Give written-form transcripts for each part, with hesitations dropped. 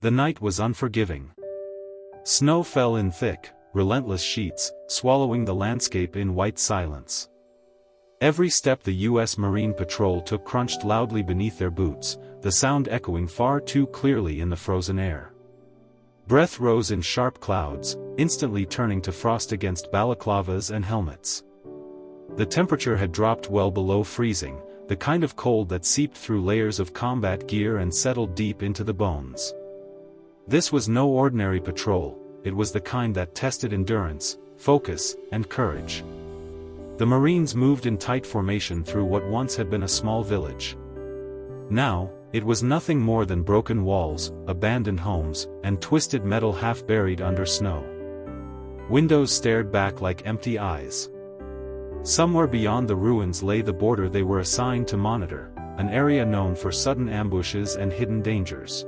The night was unforgiving. Snow fell in thick, relentless sheets, swallowing the landscape in white silence. Every step the U.S. Marine Patrol took crunched loudly beneath their boots, the sound echoing far too clearly in the frozen air. Breath rose in sharp clouds, instantly turning to frost against balaclavas and helmets. The temperature had dropped well below freezing, the kind of cold that seeped through layers of combat gear and settled deep into the bones. This was no ordinary patrol, it was the kind that tested endurance, focus, and courage. The Marines moved in tight formation through what once had been a small village. Now, it was nothing more than broken walls, abandoned homes, and twisted metal half buried under snow. Windows stared back like empty eyes. Somewhere beyond the ruins lay the border they were assigned to monitor, an area known for sudden ambushes and hidden dangers.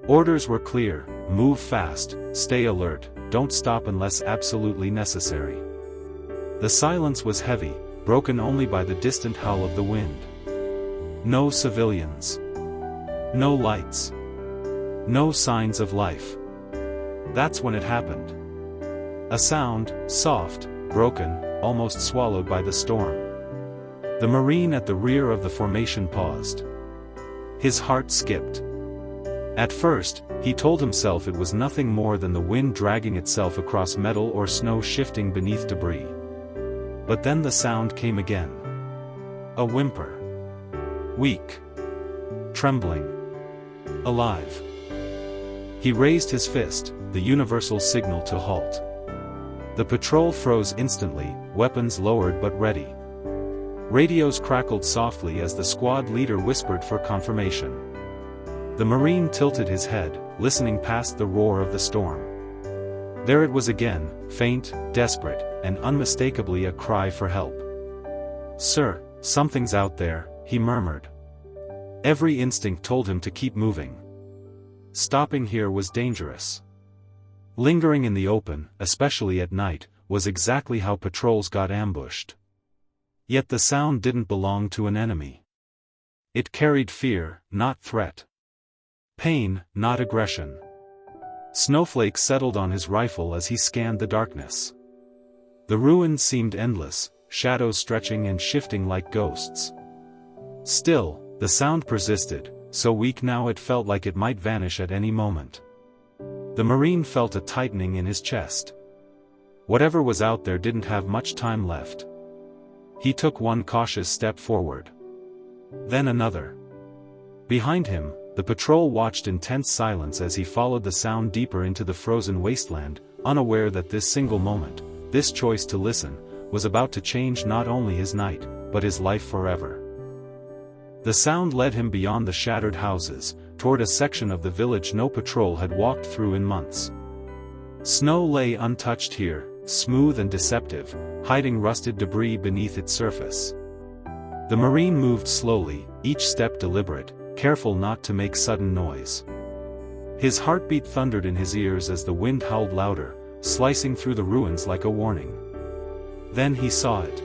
Orders were clear: move fast, stay alert, don't stop unless absolutely necessary. The silence was heavy, broken only by the distant howl of the wind. No civilians. No lights. No signs of life. That's when it happened. A sound, soft, broken, almost swallowed by the storm. The Marine at the rear of the formation paused. His heart skipped. At first, he told himself it was nothing more than the wind dragging itself across metal or snow shifting beneath debris. But then the sound came again. A whimper. Weak. Trembling. Alive. He raised his fist, the universal signal to halt. The patrol froze instantly, weapons lowered but ready. Radios crackled softly as the squad leader whispered for confirmation. The Marine tilted his head, listening past the roar of the storm. There it was again, faint, desperate, and unmistakably a cry for help. "Sir, something's out there," he murmured. Every instinct told him to keep moving. Stopping here was dangerous. Lingering in the open, especially at night, was exactly how patrols got ambushed. Yet the sound didn't belong to an enemy. It carried fear, not threat. Pain, not aggression. Snowflakes settled on his rifle as he scanned the darkness. The ruins seemed endless, shadows stretching and shifting like ghosts. Still, the sound persisted, so weak now it felt like it might vanish at any moment. The Marine felt a tightening in his chest. Whatever was out there didn't have much time left. He took one cautious step forward. Then another. Behind him, the patrol watched in tense silence as he followed the sound deeper into the frozen wasteland, unaware that this single moment, this choice to listen, was about to change not only his night, but his life forever. The sound led him beyond the shattered houses, toward a section of the village no patrol had walked through in months. Snow lay untouched here, smooth and deceptive, hiding rusted debris beneath its surface. The Marine moved slowly, each step deliberate, careful not to make sudden noise. His heartbeat thundered in his ears as the wind howled louder, slicing through the ruins like a warning. Then he saw it.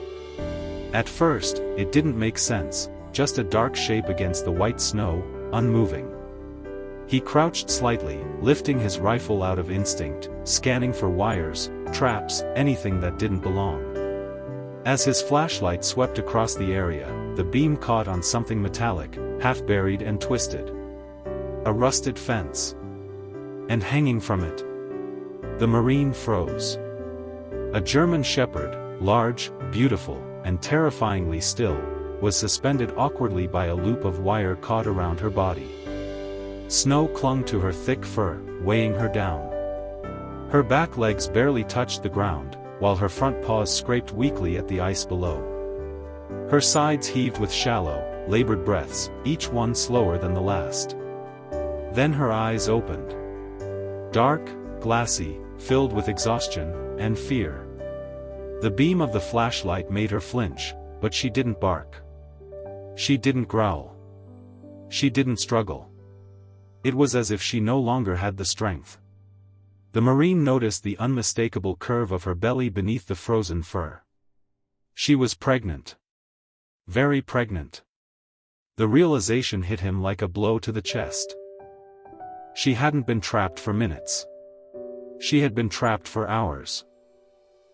At first, it didn't make sense, just a dark shape against the white snow, unmoving. He crouched slightly, lifting his rifle out of instinct, scanning for wires, traps, anything that didn't belong. As his flashlight swept across the area, the beam caught on something metallic, half-buried and twisted. A rusted fence. And hanging from it. The Marine froze. A German shepherd, large, beautiful, and terrifyingly still, was suspended awkwardly by a loop of wire caught around her body. Snow clung to her thick fur, weighing her down. Her back legs barely touched the ground, while her front paws scraped weakly at the ice below. Her sides heaved with shallow, labored breaths, each one slower than the last. Then her eyes opened. Dark, glassy, filled with exhaustion and fear. The beam of the flashlight made her flinch, but she didn't bark. She didn't growl. She didn't struggle. It was as if she no longer had the strength. The Marine noticed the unmistakable curve of her belly beneath the frozen fur. She was pregnant. Very pregnant. The realization hit him like a blow to the chest. She hadn't been trapped for minutes. She had been trapped for hours.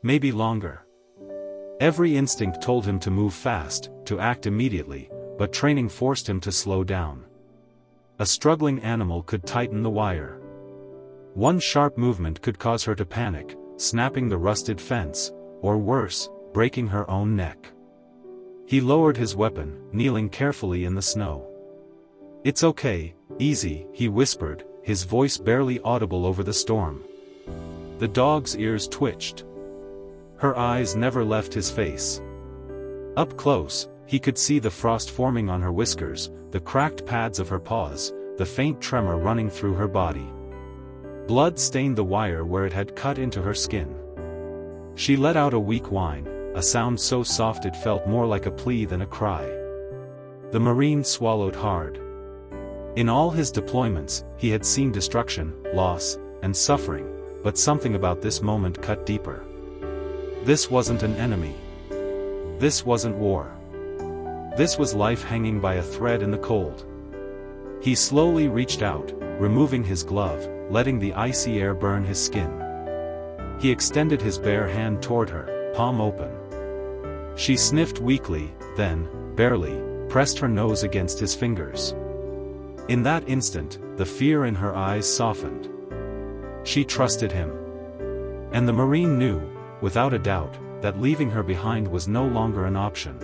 Maybe longer. Every instinct told him to move fast, to act immediately, but training forced him to slow down. A struggling animal could tighten the wire. One sharp movement could cause her to panic, snapping the rusted fence, or worse, breaking her own neck. He lowered his weapon, kneeling carefully in the snow. "It's okay, easy," he whispered, his voice barely audible over the storm. The dog's ears twitched. Her eyes never left his face. Up close, he could see the frost forming on her whiskers, the cracked pads of her paws, the faint tremor running through her body. Blood stained the wire where it had cut into her skin. She let out a weak whine, a sound so soft it felt more like a plea than a cry. The Marine swallowed hard. In all his deployments, he had seen destruction, loss, and suffering, but something about this moment cut deeper. This wasn't an enemy. This wasn't war. This was life hanging by a thread in the cold. He slowly reached out, removing his glove, letting the icy air burn his skin. He extended his bare hand toward her, palm open. She sniffed weakly, then, barely, pressed her nose against his fingers. In that instant, the fear in her eyes softened. She trusted him. And the Marine knew, without a doubt, that leaving her behind was no longer an option.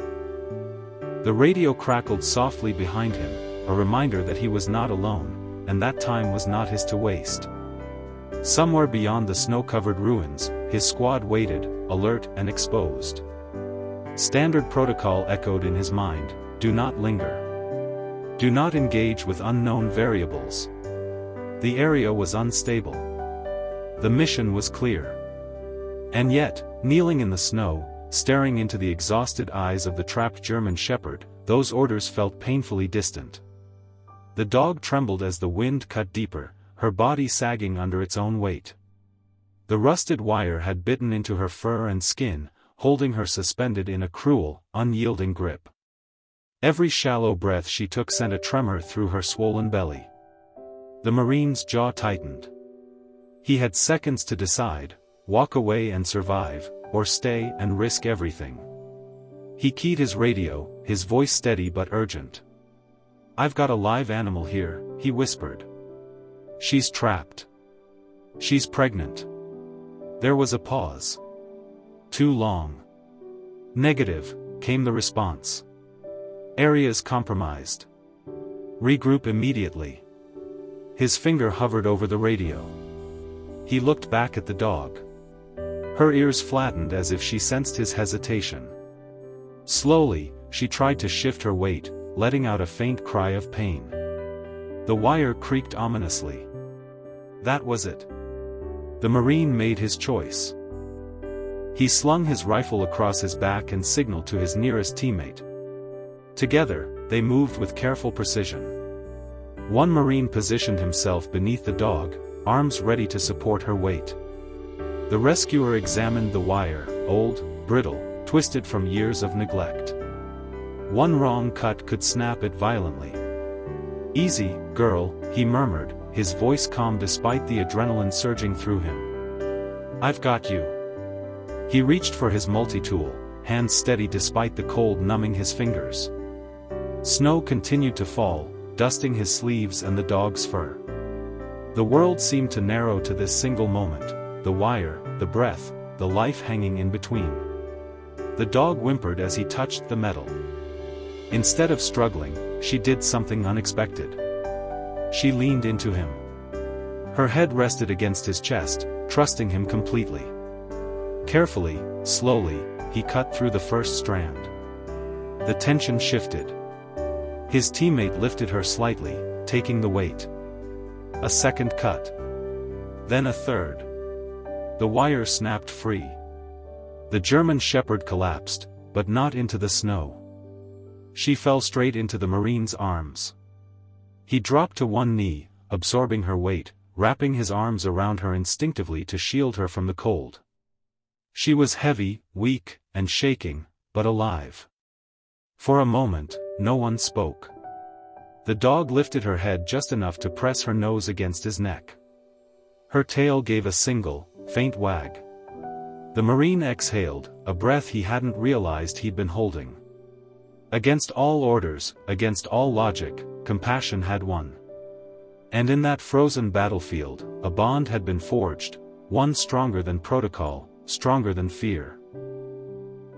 The radio crackled softly behind him, a reminder that he was not alone, and that time was not his to waste. Somewhere beyond the snow-covered ruins, his squad waited, alert and exposed. Standard protocol echoed in his mind: do not linger. Do not engage with unknown variables. The area was unstable. The mission was clear. And yet, kneeling in the snow, staring into the exhausted eyes of the trapped German shepherd, those orders felt painfully distant. The dog trembled as the wind cut deeper, her body sagging under its own weight. The rusted wire had bitten into her fur and skin, holding her suspended in a cruel, unyielding grip. Every shallow breath she took sent a tremor through her swollen belly. The Marine's jaw tightened. He had seconds to decide: walk away and survive, or stay and risk everything. He keyed his radio, his voice steady but urgent. "I've got a live animal here," he whispered. "She's trapped. She's pregnant." There was a pause. "Too long." "Negative," came the response. "Area's compromised. Regroup immediately." His finger hovered over the radio. He looked back at the dog. Her ears flattened as if she sensed his hesitation. Slowly, she tried to shift her weight, letting out a faint cry of pain. The wire creaked ominously. That was it. The Marine made his choice. He slung his rifle across his back and signaled to his nearest teammate. Together, they moved with careful precision. One Marine positioned himself beneath the dog, arms ready to support her weight. The rescuer examined the wire, old, brittle, twisted from years of neglect. One wrong cut could snap it violently. "Easy, girl," he murmured, his voice calm despite the adrenaline surging through him. "I've got you." He reached for his multi-tool, hands steady despite the cold numbing his fingers. Snow continued to fall, dusting his sleeves and the dog's fur. The world seemed to narrow to this single moment: the wire, the breath, the life hanging in between. The dog whimpered as he touched the metal. Instead of struggling, she did something unexpected. She leaned into him. Her head rested against his chest, trusting him completely. Carefully, slowly, he cut through the first strand. The tension shifted. His teammate lifted her slightly, taking the weight. A second cut. Then a third. The wire snapped free. The German shepherd collapsed, but not into the snow. She fell straight into the Marine's arms. He dropped to one knee, absorbing her weight, wrapping his arms around her instinctively to shield her from the cold. She was heavy, weak, and shaking, but alive. For a moment, no one spoke. The dog lifted her head just enough to press her nose against his neck. Her tail gave a single, faint wag. The Marine exhaled, a breath he hadn't realized he'd been holding. Against all orders, against all logic, compassion had won. And in that frozen battlefield, a bond had been forged, one stronger than protocol, stronger than fear.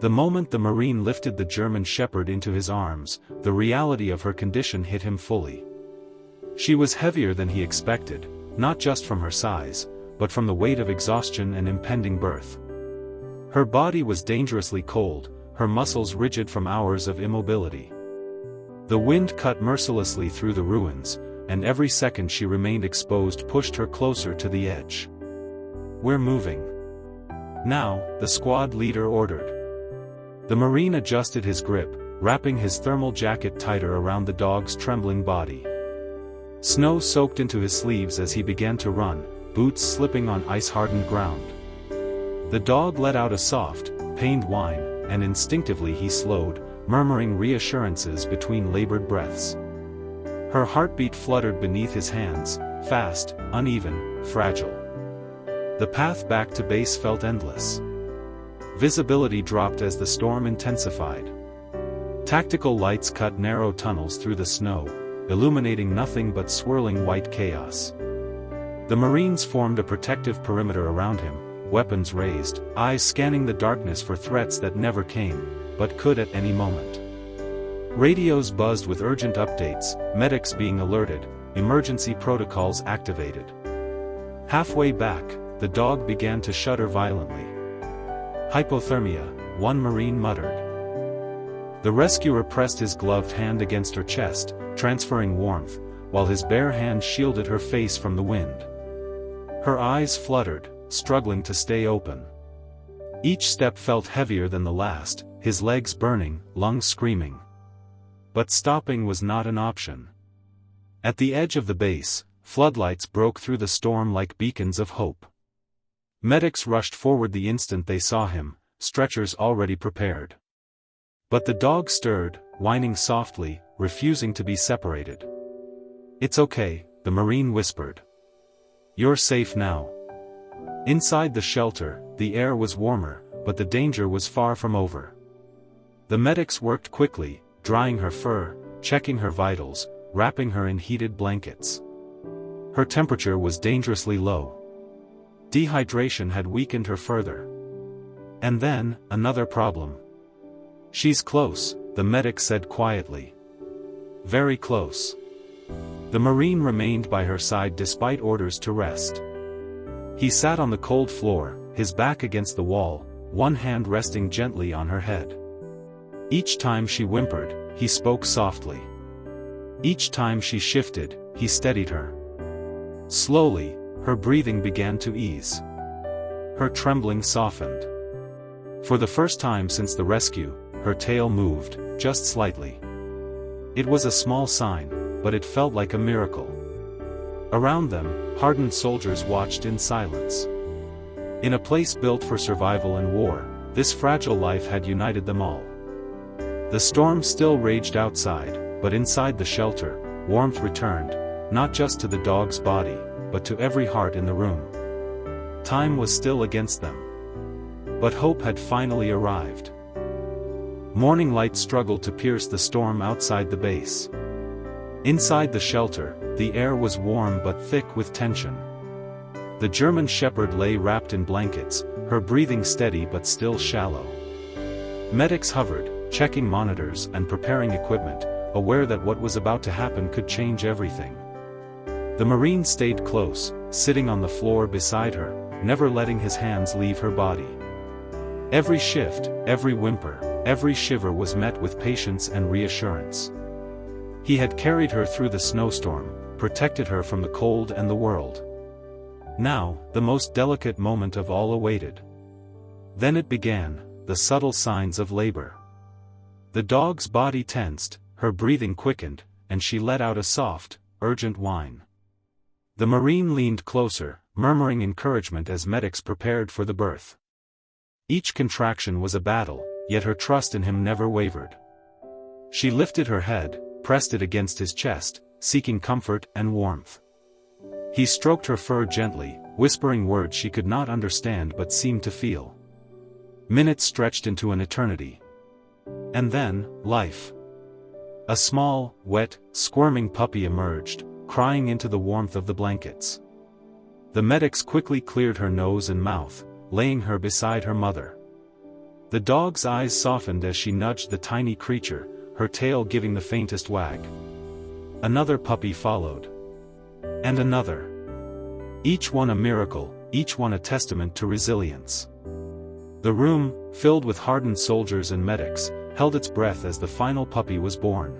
The moment the Marine lifted the German Shepherd into his arms, the reality of her condition hit him fully. She was heavier than he expected, not just from her size, but from the weight of exhaustion and impending birth. Her body was dangerously cold, her muscles rigid from hours of immobility. The wind cut mercilessly through the ruins, and every second she remained exposed pushed her closer to the edge. "We're moving now," the squad leader ordered. The Marine adjusted his grip, wrapping his thermal jacket tighter around the dog's trembling body. Snow soaked into his sleeves as he began to run, boots slipping on ice-hardened ground. The dog let out a soft, pained whine, and instinctively he slowed, murmuring reassurances between labored breaths. Her heartbeat fluttered beneath his hands, fast, uneven, fragile. The path back to base felt endless. Visibility dropped as the storm intensified. Tactical lights cut narrow tunnels through the snow, illuminating nothing but swirling white chaos. The Marines formed a protective perimeter around him, weapons raised, eyes scanning the darkness for threats that never came, but could at any moment. Radios buzzed with urgent updates, medics being alerted, emergency protocols activated. Halfway back, the dog began to shudder violently. "Hypothermia," one Marine muttered. The rescuer pressed his gloved hand against her chest, transferring warmth, while his bare hand shielded her face from the wind. Her eyes fluttered, struggling to stay open. Each step felt heavier than the last, his legs burning, lungs screaming. But stopping was not an option. At the edge of the base, floodlights broke through the storm like beacons of hope. Medics rushed forward the instant they saw him, stretchers already prepared. But the dog stirred, whining softly, refusing to be separated. "It's okay," the Marine whispered. "You're safe now." Inside the shelter, the air was warmer, but the danger was far from over. The medics worked quickly, drying her fur, checking her vitals, wrapping her in heated blankets. Her temperature was dangerously low. Dehydration had weakened her further. And then, another problem. "She's close," the medic said quietly. "Very close." The Marine remained by her side despite orders to rest. He sat on the cold floor, his back against the wall, one hand resting gently on her head. Each time she whimpered, he spoke softly. Each time she shifted, he steadied her. Slowly, her breathing began to ease. Her trembling softened. For the first time since the rescue, her tail moved, just slightly. It was a small sign, but it felt like a miracle. Around them, hardened soldiers watched in silence. In a place built for survival and war, this fragile life had united them all. The storm still raged outside, but inside the shelter, warmth returned, not just to the dog's body, but to every heart in the room. Time was still against them. But hope had finally arrived. Morning light struggled to pierce the storm outside the base. Inside the shelter, the air was warm but thick with tension. The German Shepherd lay wrapped in blankets, her breathing steady but still shallow. Medics hovered, checking monitors and preparing equipment, aware that what was about to happen could change everything. The Marine stayed close, sitting on the floor beside her, never letting his hands leave her body. Every shift, every whimper, every shiver was met with patience and reassurance. He had carried her through the snowstorm, protected her from the cold and the world. Now, the most delicate moment of all awaited. Then it began, the subtle signs of labor. The dog's body tensed, her breathing quickened, and she let out a soft, urgent whine. The Marine leaned closer, murmuring encouragement as medics prepared for the birth. Each contraction was a battle, yet her trust in him never wavered. She lifted her head, pressed it against his chest, seeking comfort and warmth. He stroked her fur gently, whispering words she could not understand but seemed to feel. Minutes stretched into an eternity. And then, life. A small, wet, squirming puppy emerged, crying into the warmth of the blankets. The medics quickly cleared her nose and mouth, laying her beside her mother. The dog's eyes softened as she nudged the tiny creature, her tail giving the faintest wag. Another puppy followed. And another. Each one a miracle, each one a testament to resilience. The room, filled with hardened soldiers and medics, held its breath as the final puppy was born.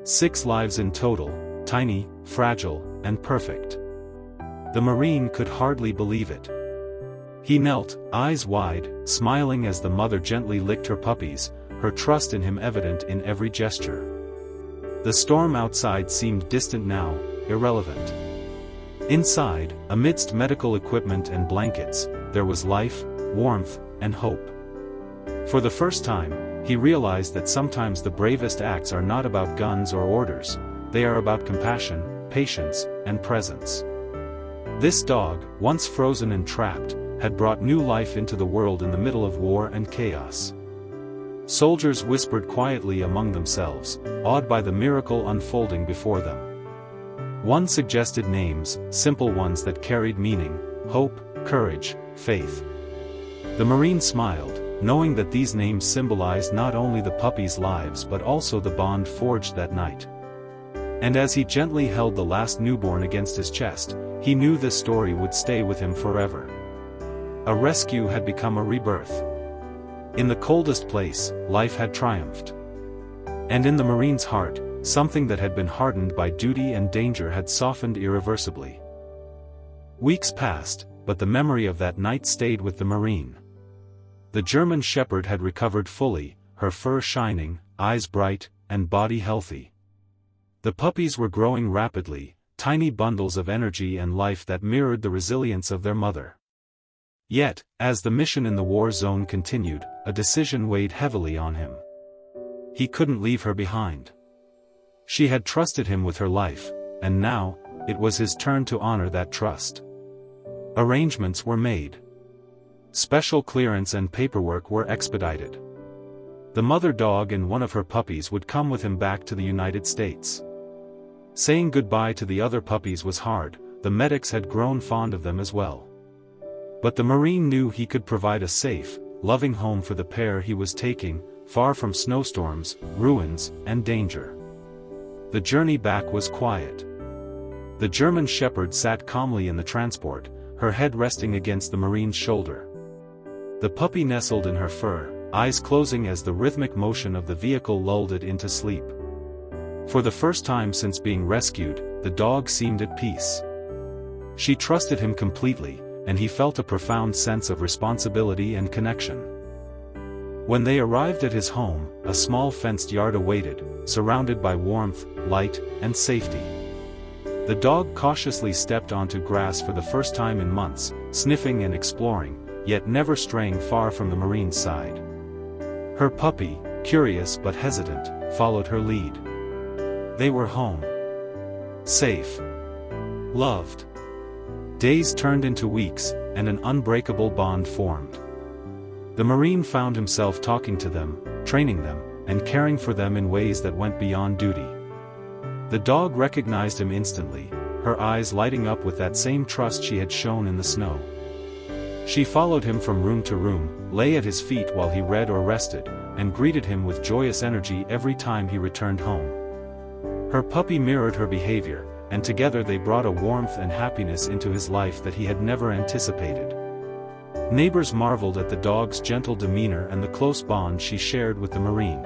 6 lives in total, tiny, fragile, and perfect. The Marine could hardly believe it. He knelt, eyes wide, smiling as the mother gently licked her puppies, her trust in him evident in every gesture. The storm outside seemed distant now, irrelevant. Inside, amidst medical equipment and blankets, there was life, warmth, and hope. For the first time, he realized that sometimes the bravest acts are not about guns or orders, they are about compassion, patience, and presence. This dog, once frozen and trapped, had brought new life into the world in the middle of war and chaos. Soldiers whispered quietly among themselves, awed by the miracle unfolding before them. One suggested names, simple ones that carried meaning: hope, courage, faith. The Marine smiled, knowing that these names symbolized not only the puppies' lives but also the bond forged that night. And as he gently held the last newborn against his chest, he knew this story would stay with him forever. A rescue had become a rebirth. In the coldest place, life had triumphed. And in the Marine's heart, something that had been hardened by duty and danger had softened irreversibly. Weeks passed, but the memory of that night stayed with the Marine. The German Shepherd had recovered fully, her fur shining, eyes bright, and body healthy. The puppies were growing rapidly, tiny bundles of energy and life that mirrored the resilience of their mother. Yet, as the mission in the war zone continued, a decision weighed heavily on him. He couldn't leave her behind. She had trusted him with her life, and now, it was his turn to honor that trust. Arrangements were made. Special clearance and paperwork were expedited. The mother dog and one of her puppies would come with him back to the United States. Saying goodbye to the other puppies was hard, the medics had grown fond of them as well. But the Marine knew he could provide a safe, loving home for the pair he was taking, far from snowstorms, ruins, and danger. The journey back was quiet. The German Shepherd sat calmly in the transport, her head resting against the Marine's shoulder. The puppy nestled in her fur, eyes closing as the rhythmic motion of the vehicle lulled it into sleep. For the first time since being rescued, the dog seemed at peace. She trusted him completely, and he felt a profound sense of responsibility and connection. When they arrived at his home, a small fenced yard awaited, surrounded by warmth, light, and safety. The dog cautiously stepped onto grass for the first time in months, sniffing and exploring, yet never straying far from the Marine's side. Her puppy, curious but hesitant, followed her lead. They were home. Safe. Loved. Days turned into weeks, and an unbreakable bond formed. The Marine found himself talking to them, training them, and caring for them in ways that went beyond duty. The dog recognized him instantly, her eyes lighting up with that same trust she had shown in the snow. She followed him from room to room, lay at his feet while he read or rested, and greeted him with joyous energy every time he returned home. Her puppy mirrored her behavior, and together they brought a warmth and happiness into his life that he had never anticipated. Neighbors marveled at the dog's gentle demeanor and the close bond she shared with the Marine.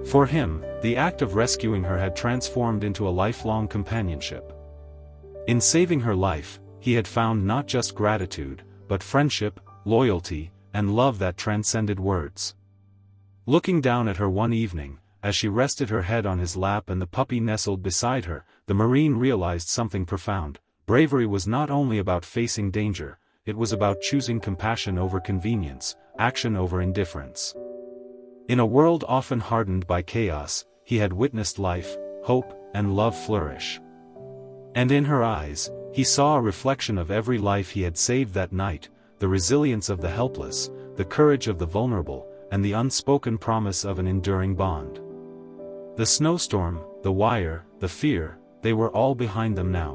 For him, the act of rescuing her had transformed into a lifelong companionship. In saving her life, he had found not just gratitude, but friendship, loyalty, and love that transcended words. Looking down at her one evening, as she rested her head on his lap and the puppy nestled beside her, the Marine realized something profound. Bravery was not only about facing danger, it was about choosing compassion over convenience, action over indifference. In a world often hardened by chaos, he had witnessed life, hope, and love flourish. And in her eyes, he saw a reflection of every life he had saved that night, the resilience of the helpless, the courage of the vulnerable, and the unspoken promise of an enduring bond. The snowstorm, the wire, the fear, they were all behind them now.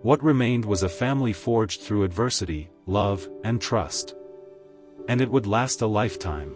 What remained was a family forged through adversity, love, and trust. And it would last a lifetime.